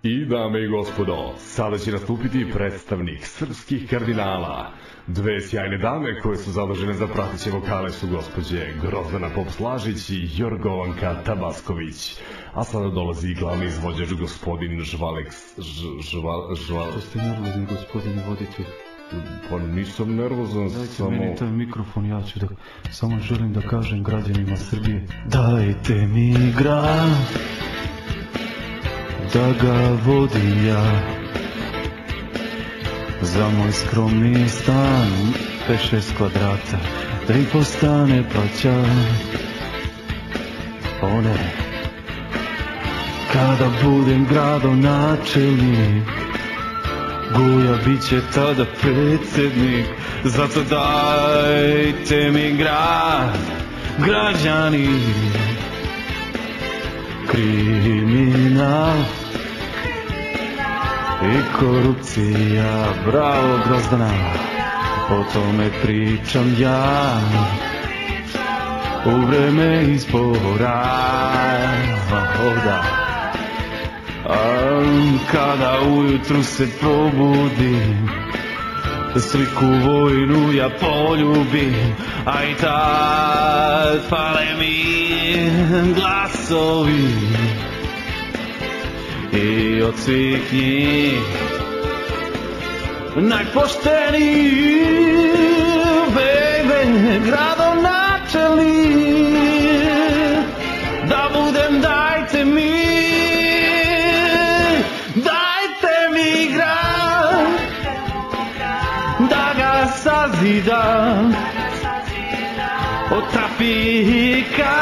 I dame i gospodo, sada će nastupiti predstavnik srpskih kardinala. Dve sjajne dame koje su zadužene za prateće vokale su gospođe Grozdana Pop-Slažić i Jorgovanka Tabasković. A sada dolazi glavni izvođač gospodin Žvaleks... Što ste nervozni, gospodine voditelj? Pa nisam nervozan, samo... Dajte meni taj mikrofon, ja ću da... Samo želim da kažem građanima Srbije. Dajte mi grad, da ga vodim ja, za moj skromni stan 5-6 kvadrata, da i postane plaćan. O ne, kada budem gradonačelnik, Guja bit će tada predsjednik. Zato dajte mi grad, građani. Kriminal i korupcija, bravo Grozdana, o tome pričam ja u vreme izbora. Kada ujutru se probudim, sliku vojnu ja poljubim, a i tad fale mi glasovi. I od svih njih najpošteniji, baby, gradonačelnik da budem. Dajte mi grad, da ga sazidam od trafika,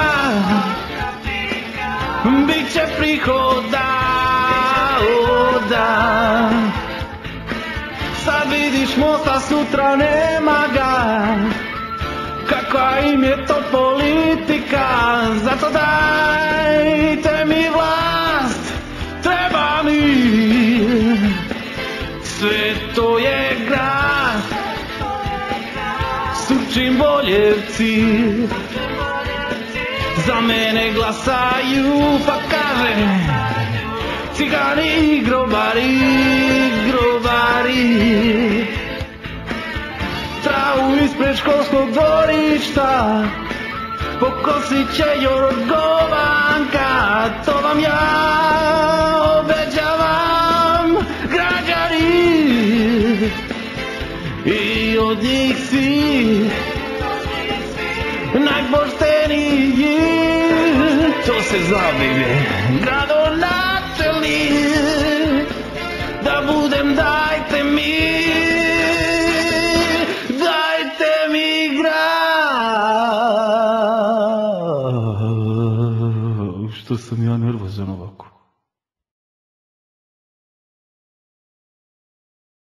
bit će prihoda. Sad vidiš mosta, sutra nema ga, kakva im je to politika. Zato dajte mi vlast, treba mi, sve to je grad, Surčin, Boljevci, za mene glasaju, pa kaže cigani i grobari. Travu ispred školskog dvorišta pokosit će Jorgovanka, to vam ja obećavam, građani. I od njih svi najpošteniji, to se zove gradonačelnik da budem. Dajte mi grad. Što sam ja nervozan ovako?